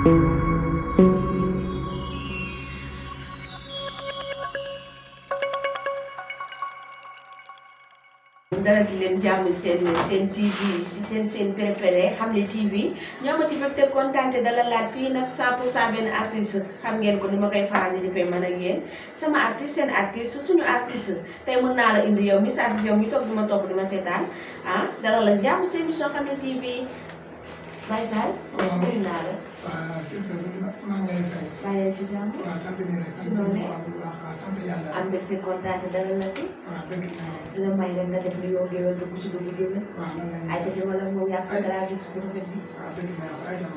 dalal leen jàmm seen TV si seen préféré Hamle TV ñoo amati fekk kontaante dalalaat fii nag 100% benn artiste xam ngeen ko ni ma koy faral di defee man ak yéen sama artiste seen artiste suñu artiste tey mën naa la indi yow mi sa artiste yow mi toog di ma topp di ma seetaan dalal la jàmm seen émission Hamle TV Baye Sall. waaw nuyu naa la. waaw c'est ça maa ngi lay fay. bàyyi ci jàmm. waaw sant nañu rek sant nañu bu baax sant yàlla. am mbégte kontaante dalal la fi. waaw dëgg la. la may rek nga def li yoo géwél dugg si dugg géwél. waaw man la ay te wala moom yàgg sa grave si bu rafet bi. waaw dëgg la ay jàmm.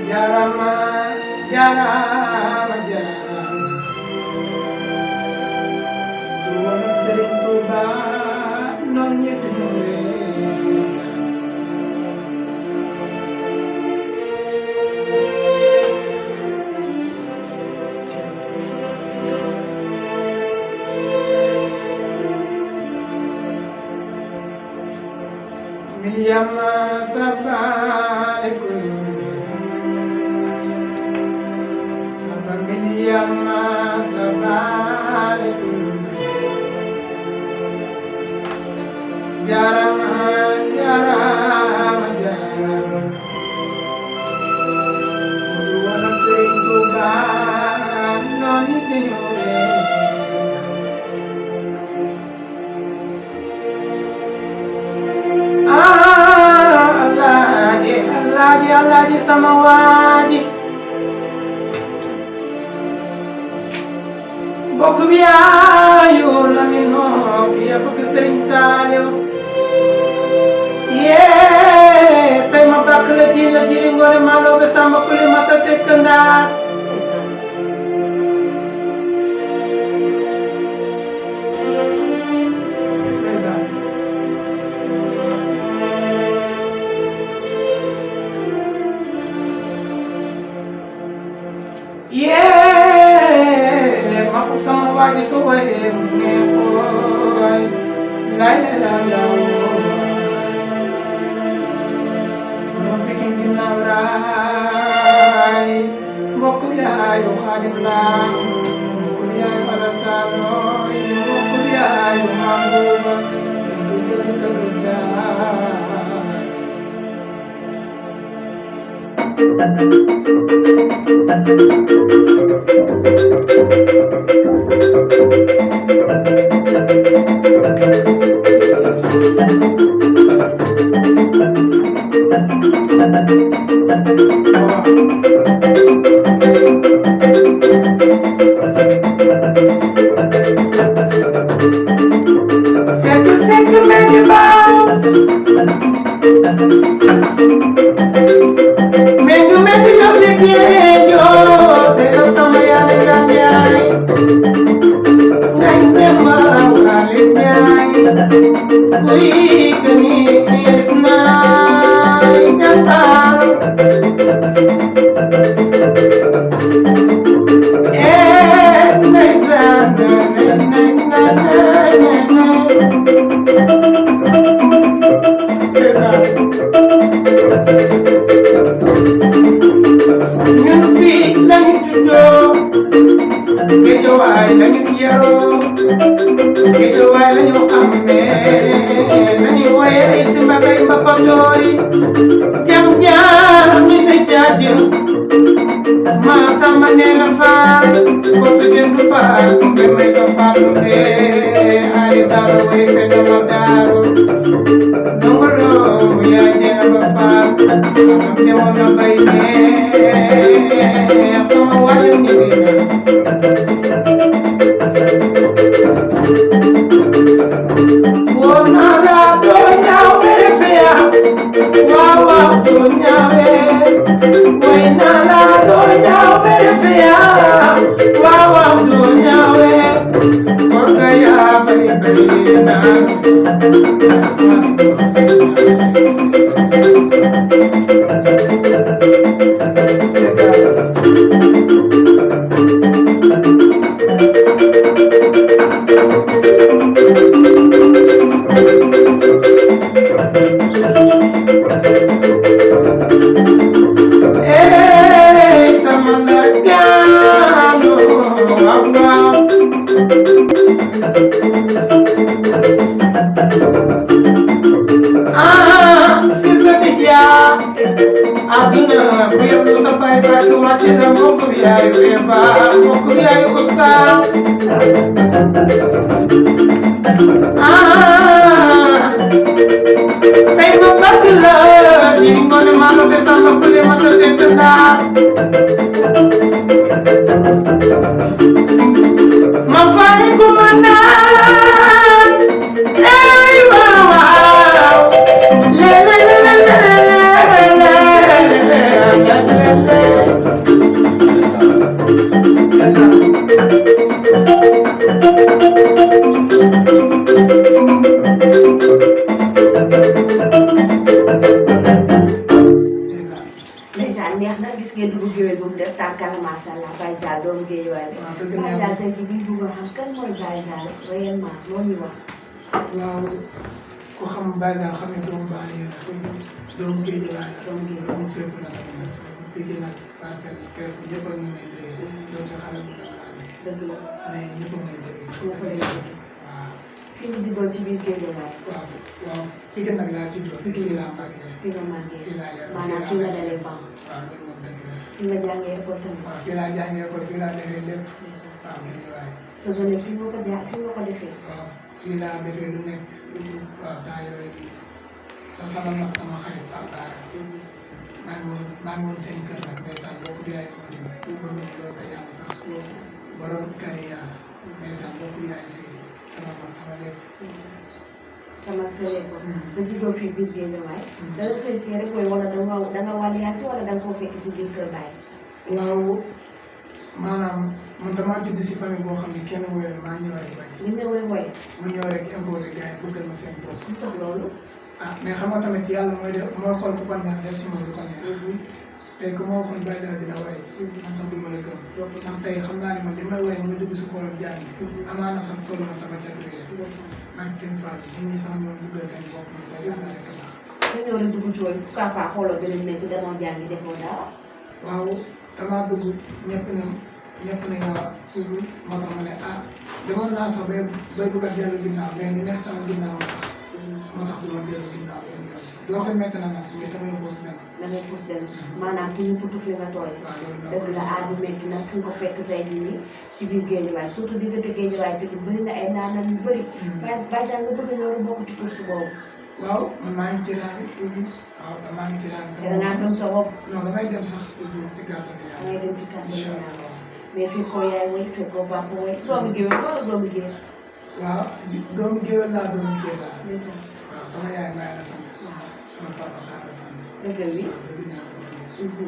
Jarama, jarama, jarama. Duwana sering tuba, nonye denure. Miliyama sabalikum. Miliyama sabalikum. Jarama, jarama, jarama. Duwana sering tuba, nonye denure. Allaji sama waaji mbokk bi yaayu Lamine bi ya bëgg Serigne Saliou yee tey ma bàkk la jiri ngore malo be samba kuli mata sekk ndaat sama waji so waye ne koy la la la mo bikin ginnaaw raay mbokk yaayu Xaadim la mbokk yaayu Alasano mbokk yaayu Mambuba du dëgg demoon na bay ne sama wàllu liggéey wóor naa la doo ñaaw bere feya waaw waaw doo ñaawee way naa la doo ñaaw bere feya waaw waaw doo ñaawee korka yaa fay bay naa sama ndagaano waaw waaw sista di yaa aduna ku yeblu sa baay baay wàcc na mbokk bi yaayu Eva mbokk bi yaayu Oustaz tey ma bëgg la ji ngoone maa ngi ko sàmm ku ne ma ko sekk naa ma fay ko ma naan ey waaw waaw le le le le le ndeysaan neex na gis ngeen dugub géwél bu mu def tànkal macha allah Baye Zale doomu Guédiawaye bi Baye Zale tey bi bëgg a xam kan mooy Baye Zale réellement moo ñu wax waaw ku xam Baye Zale xam ne doomu Banlieue la doomu Guédiawaye la doomu fépp la tamit nag Pikine nag Parcelles fépp ñëpp a ngi may dégg donc xale bu ndaw laa nekk dëgg la mais ñëpp a may dégg waaw fi mu juddoo ci biir Guédiawaye waaw Pikine nag laa juddoo fii laa màggee fi nga màggee fii laa yaroo maanaam fi nga dalee ban waaw loolu moom dëgg la fi nga jàngee école tamit waaw fii laa jàngee école fii laa defee lépp waaw Guédiawaye sa jeunesse fi nga ko fi nga ko defee waaw fii laa defee lu nekk waaw temps yooyu sama mag sama xarit Papa maa ngi woon seen kër nag ndeysaan bokk bi yaay moo dimbali pour ñu loolu te yàlla tax borom kariya ndeysaan bokk bi yaay si sama mag sama lépp sama sëriñ ko ba juddoo fii biir Guédiawaye da nga fekkee rek mooy wala da nga wàlliyaat wala da nga koo fekk si biir kër baay waaw maanaam man damaa judd si famille boo xam ne kenn woyal maa ñëw rek bañ li ñëwee woy mu ñëw rek imposé gars yi pour que ma seen bopp lu tax loolu ah mais xam nga tamit yàlla mooy def mooy xool ku ko neex def si moom lu ko neex tey que moo waxoon Baye Zale dina woy man sax du ma la gëm ndax tey xam naa ne man li may woy muy dugg si xoolu jaam yi amaana sax toll na sama caturée man seen faat nit ñi sax ñoom duggal seen bopp ñu tey yàlla rek tax nga ñëw rek dugg ci woy pourquoi pas xooloo beneen métier demoo jàngi defoo dara waaw damaa dugg ñëpp ne nga moo tax ma ne ah demoon naa sax bay bëgg a dellu ginnaaw mais ni nekk sama ginnaaw moo tax du ma dellu ginnaaw donc métti na nag mais damay puus dem da ngay puus dem maanaam ku ñu putu fi nga tooy dëgg la aar bu métti nag fi nga ko fekk tey jii nii ci biir Guédiawaye surtout diggante Guédiawaye Pikine bëri na ay naanaan yu bëri Baye Zale nga bëgg ñëw bokk ci course boobu waaw man maa ngi ci raam waaw maa ngi ci raam te da ngaa gëm sa bopp non damay dem sax si gàttal da ngay dem ci kàddu incha yi allah mais fii ko yaay woy fii ko papa woy doomu géwél wala doomu géwél waaw doomu géwél laa doomu géwél laa ndeysaan waaw sama yaay Mbaye la sant sama papa Sarr la sant dëgg wi dëgg naa ko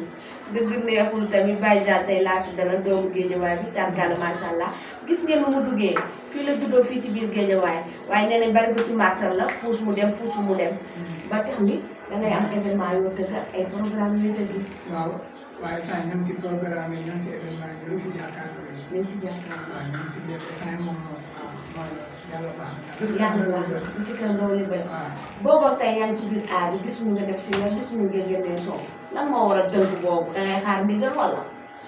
dëgg neexul tamit Baye Zale tey laa fi dalal doomu Guédiawaye bi tànkaala macha allah gis ngeen nu mu duggee fii la juddoo fii ci biir Guédiawaye waaye nee nañ bari ba ci màttal la puus mu dem ba tax ni da ngay am événement yoo tëgg ak ay programme yoo tëgg waaw waaye saa ñoo ngi si programme yi ñoo ngi si événement yi ñoo ngi si jàkkaarloo yi nañ ci jàkkaarloo waaw ñoo ngi si lépp saa yi moom mooy yàlla baax yàlla wax na ci kër ndaw li bëri boobu ak tey yaa ngi ci biir aar yi gisuñu nga def si nga gisuñu nga génnee son lan moo war a tënk boobu da ngay xaar ndigal wala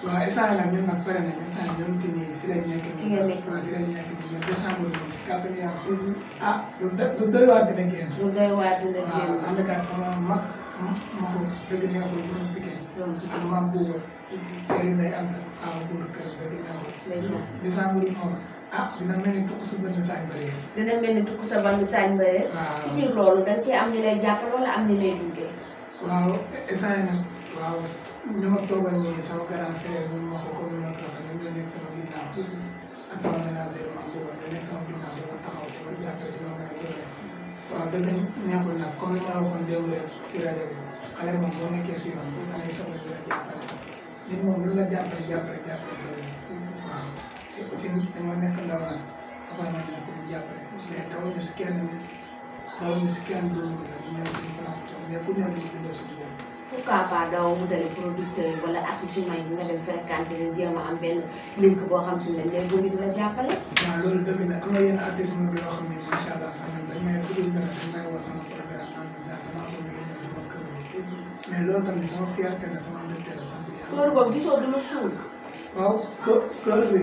waaw instant nag ñun nag pare nañ instant ñoo ngi si nii si lañ nekk nii ci ngeen nekk waaw si lañ nekk nii mais décembre moom si kàttan yàlla ah lu doy waar dina génn lu doy waar dina waaw génn ànd ak sama mag maxu dëgg neexul bu ñu piqué ak maam buuba Serigne Ndeye am awa buur kër dëgg neexul décembre moom ah dina mel ni tukku su bënn saañ bëri dina mel ni tukku sa bami saañ bëre ci biir loolu dañ cee am ñu lay jàppale wala am ñu lay gunge waaw instant yi nag waaw ñu ma toogal nii sama grand frère ñu ma ko comme ni ma ko waxee ñoom ñoo nekk sama ginnaaw ak sama ménager ma booba ñoo nekk sama ginnaaw dama taxaw dama jàppale dama may doole waaw dëgg neexul nag comme ni ma waxoon démb rek ci rajo bi xale moom boo nekkee si yoon da ngay soxla ñu la jàppale nit moom lu la jàppale doole waaw si dañoo nekk ndaw nag soxla nañ ne ko ñu jàppale mais dawuñu si kenn dóoru la ñu ñëw suñu place toog mais ku ñëw ñu dundal suñu bopp. pourquoi pas daaw mu dali producteur yi wala artistes yu mag yi nga dem fréquenté leen jéem a am benn link boo xam te ne dañ bëgg di la jàppale. waaw loolu dëgg la am na yenn artistes moom yoo xam ne macha allah sax ñoom dañ may dugg dara dañ may woo sama programme en disant damaa bëgg nga ñëw sama kër mais loolu tamit sama fierté la sama mbégte la sant yàlla. kër boobu gisoo du la suul. waaw kër bi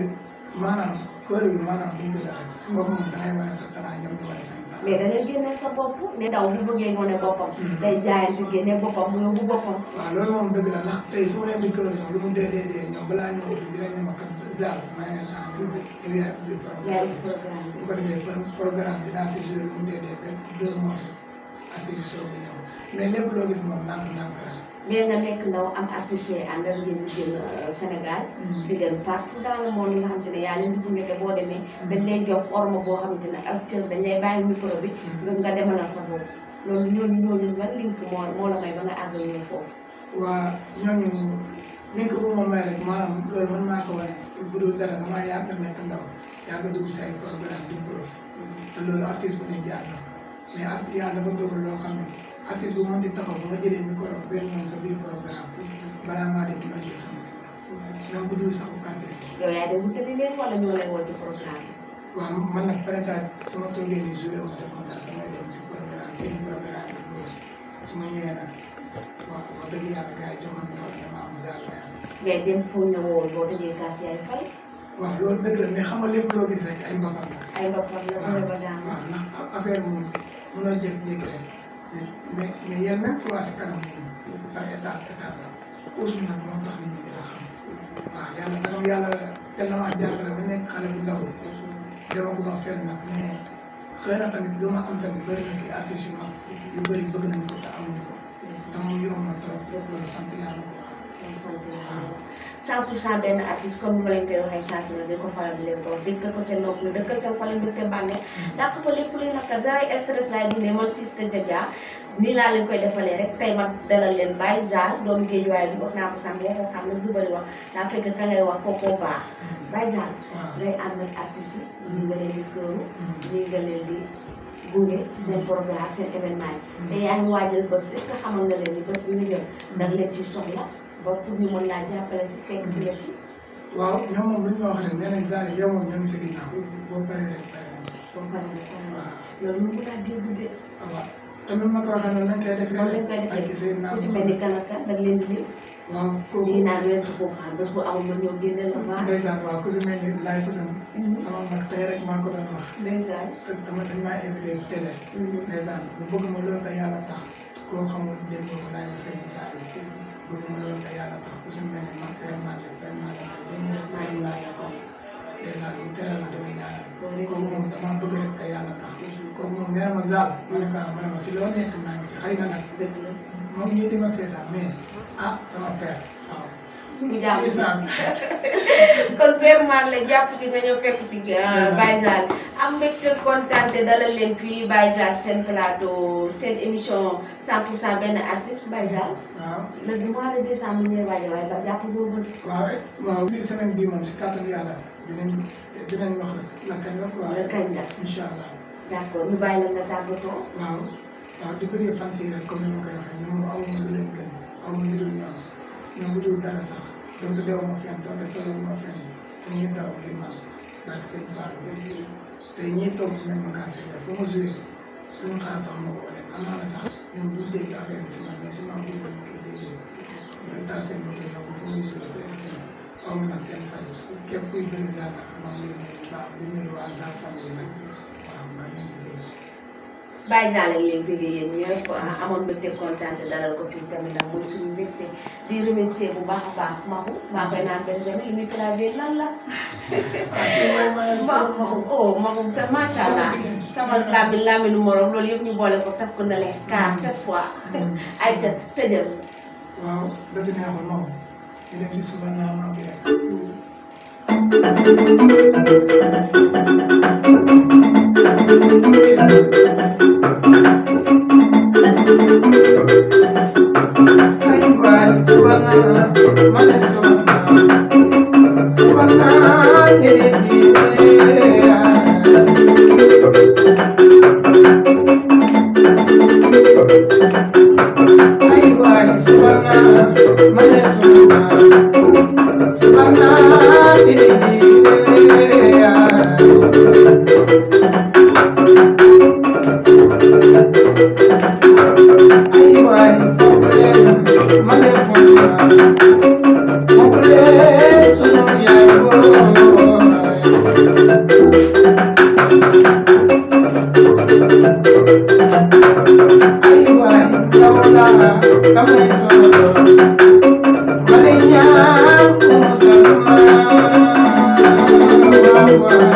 maanaam bu ñu tuddee rek foofu moom dangay wane sa talent ñoom ñu wane seen talent. mais da ngay génneel sa bopp ne ndaw bu bëggee wane boppam. day jaayante génne boppam mu yóbbu boppam. waaw loolu moom dëgg la ndax tey su ma leen di kër sax lu mu dee ñoom balaa ñëw ubbi dinañ ne ma kat Zal maa ngi leen am yow yaay ubbi programme bi. bu ko defee programme bi daa si joué lu mu dee rek 2 mois artiste soo ko ñëw mais lépp loo gis moom nànk la. mais nga nekk ndaw am artistes yi àndal ngeen di génn Sénégal. di dem partout dans le monde nga xamante ne yaa leen di gunge te boo demee. dañ lay jox orme boo xamante ne acteur dañ lay bàyyi micro bi. nga demalal sa bopp loolu ñooñu ban link moo la may ba nga àgg ñëw foofu. waa ñooñu link bu ma may rek maanaam loolu man maa ko wane bu dul dara damaa yàgg nekk ndaw yàgg dugg si ay programme di prof te loolu artiste bu ne jaar na mais yàlla dafa dogal loo xam ne artiste bu mën di taxaw ba nga jëlee micro benn yoon sa biir programme balaa maa dem dina jël sama même bu dul saxu artiste yi. yow yaa dem wutali leen wala ñoo lay woo ci programme bi. waaw man nag par exemple su ma toogee nii joué ma def ma dara damay dem si programme bi su ma ñëwee nag waaw wax dëgg yàlla gars yi jox nañu ko dama am Zal. mais dem foo ñëwoon boo tëjee kaas yaay fay. waaw loolu dëgg la mais xam nga lépp loo gis rek ay mbapat la. ay mbapat la bëre ba daan. waaw ndax affaire moom mënoo jékki-jékki rek mais yéen même fois si kanam moom par étape la xuus nag moo tax nit ñi dina xam waaw yàlla nagam yàlla tellement jàppale ba nekk xale bu ndaw demaguma fenn nag mais xëy na tamit lu ma am tamit bëri na fi artistes yu mag yu bëri bëgg nañu ko te amuñu ko te moom yomb na trop loolu sant yàlla ko waaw. 100% benn artiste comme ni ma leen koy waxee saa su ne dañ ko faral di leen ko wax dëkkal ko seen nopp dëkkal seen xol mbégte bànneex dàq ko lépp luy naqar zéro stress laay dundee man Sista Dia nii laa leen koy defalee rek tey ma dalal leen Baye Zal doomu Guédiawaye bi wax naa ko sànq waxoo xam ne du bëri wax daa fekk ka ngay wax kookoo baax Baye Zal ngay ànd ak artistes yi ñii nga leen di këru ñii nga leen di gunge ci seen programme ak seen événement yi te yaa ngi waajal bés est-ce que xamal nga leen ni bés bi ñu jëm danga leen ci soxla ba pour ñu mën laa jàppale si fekk si la ci. waaw ñoom moom lu ñu wax rek nee nañ Zal yow moom ñoo ngi sa ginnaaw boo paree rek pare nañ. boo paree rek pare nañ. waaw loolu mën naa dégg de. waaw tamit ma ko waxee noonu lañ koy defee. loolu lañ koy defee ku ci mel ni kan ak kan da nga leen di ñëw. waaw kooku lii naan leen ko foofu xam bés bu amul ma ñëw génne la baax. ndeysaan waaw ku si mel ni laay fasan sama mag tey rek maa ko doon wax. ndeysaan. te dama dañ maa invité télé. ndeysaan bu bëgg ma loolu te yàlla tax koo xamul dégg nga ko laay ma sëriñ Sall bëgg ma loolu te yàlla tax ku si mel ni man vraiment dégg laa yàqoon ndeysaan bu tere la dama ñaanal kooku moom dama bëgg rek te yàlla tax kooku moom nee na ma Zal ma ne ko ma ne ma si loo nekk maa ngi ci xëy na nag moom ñu di ma seetaan mais ah sama père waaw. mu jàpp kon Père Mar la jàpp ci nga ñëw fekk ci Baye Zal am mbégte kontaan te dalal leen fii Baye Zal seen plateau seen émission 100% benn artiste Baye Zal. waaw le mois de décembre ñu ngi waaj a waaye ba jàpp boobu bës. waaw lii semaine bii moom si kàttan yàlla dinañ wax la kañ la quoi. la kañ la incha allah. d' accord ñu bàyyi la nga tàggatoo. waaw di bëggee fans yi rek comme ni ma koy waxee ñoom amuñu lu leen gën amuñu lu dul ñoom bu dul dara sax donc deewu ma fenn donte tollu ma fenn te ñuy daw ngir man barke sëñ Fall te ñiy toog même ma kaa seet fu ma joué lu mu xaar sax ma ko wane amaana sax ñoom duñ dégg affaire bi si man mais si man bii lañ koy déggee ñooy taal seen moto yi fu muy joué rek si aw ma nag seen fay képp kuy bëgg Zal maa ngi leen di baax di nuyu waa Zal famille nag waaw maa ngi leen di Baye Zal ak leen bëggee yéen ñëpp amoon mbégte kontaan te dalal ko fii tamit ndax mooy suñu mbégte di remercier bu baax a baax Maxu maa koy naan Benjamin li muy traduire lan la. Maxu te macha allah sama laminu morom loolu yëpp ñu boole ko taf ko na leen car cette fois. ayca tëjal. waaw dëgg neexul moom ñu dem si suba naa bi rek. ay waay suba naa ma ne suba naa ñeneen ñi ay waay suba naa ma ne suba naa ñeneen ñi ay waay foofu leen ma ne foofu leen sunu yaay booy ay waay ndaw laa damay solo ma lay ñaan mu musal ma waaw waaw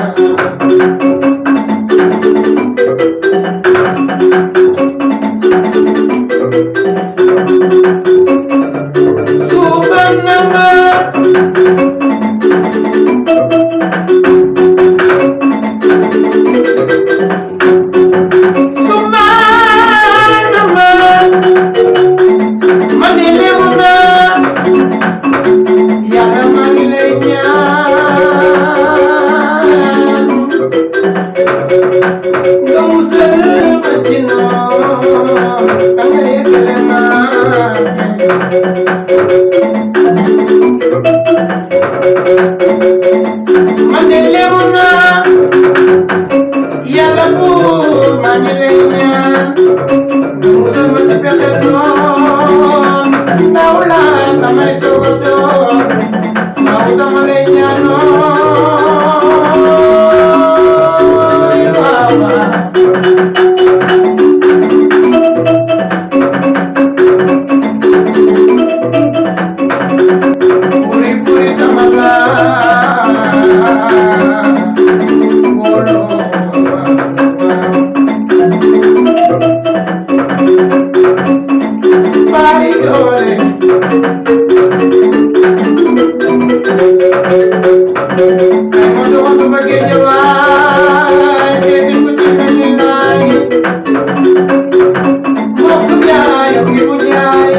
Yàlla buur maa ngi lay ñaan musal ma ci pexe noon ndaw laa damay soog a door ndaw dama lay ñaanooy waaw waaw buri buri dama laa wóoloo Fariole Mondo quando perché vai siete cucinati lai Mokku biayo ibu nyai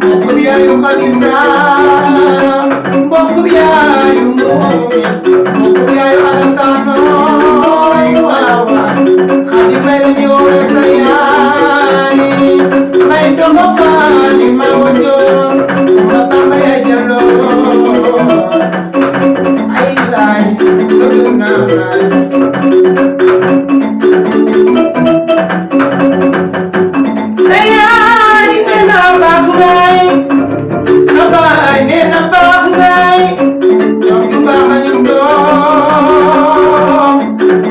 Mokku biayo khadisa Mokku biayo mumi Mokku biayo alasano Iwawa Khadimai nyore sayai Mai dongo fali mawojo Masama ya jalo Ai lai Luguna lai Sayai nena bagai Sabai nena bagai Yang dibawa nyundong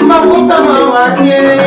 Mahu sama wajah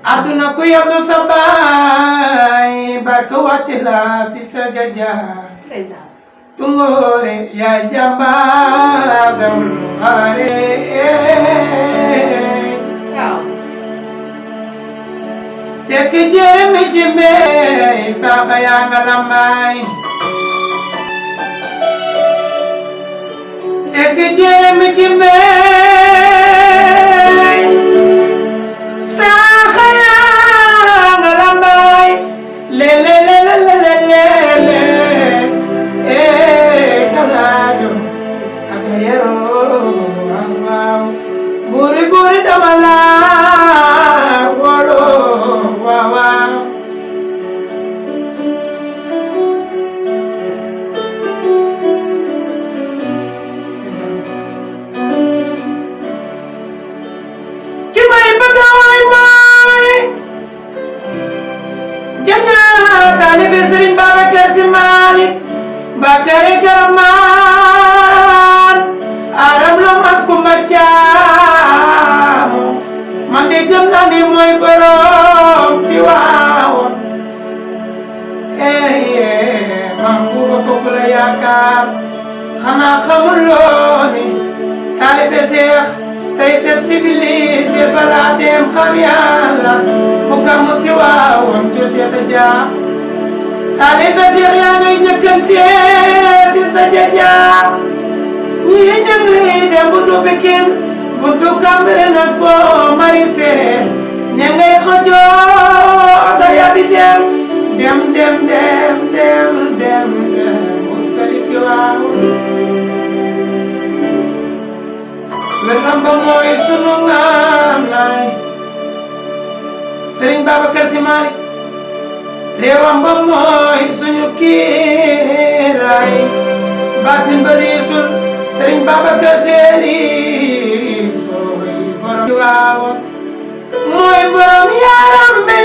Aduna ku yabdu sabai barka wacila sister jaja tungore ya jamba gaul hare seki jemi jime saka ya ngalamai seki jemi jime saka ya ngalamai le le le le le le le kalado akayero wow buri buri damala wolo wawa Babacar Si Malick Bakary Karamaan aram lo mas kumba caam man de gëm naa ni mooy borom Tiwaawoon maam buuba kooku la yaakaar xanaa xamuloo ni taalibe Seex tey seet civilisé balaa dem xam Yàlla mu gàmmu Tiwaawoon jot ya ta jaar taalibe Seex yaa ngay njëkkante si sa jajaar ñii ña ngay dem buntu Pikin buntu Cambérène ak boo Marisé ña ngay xëccoo oto ya di dem utali Tiwaawoon lëndëm ba mooy sunu ngànnaay Sëriñ Babacar Si Malick réewam ba mooy suñu kiiraay baatin ba riisul Sëriñ Babacar Si sooy borom Tiwaawoon mooy borom yaram be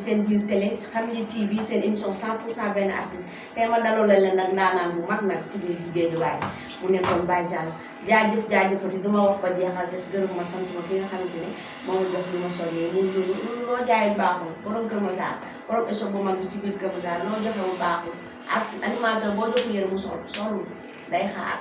seen biir télé xam ngeen TV seen émission 100% benn artiste tey ma daloo leen nag ndaanaan bu mag nag ci biir Guédiawaye mu nekkoon Baye Zale jaajëfati du ma wax ba jeexal des gërëm ma sant ma ki nga xamante ne moo jox li ma soññee mu loo jaayul baaxul borom Kër Massar borom émission bu mag bi ci biir Kër Massar loo joxe mu baaxul ak animateur boo joxu yéen mu solul day xaar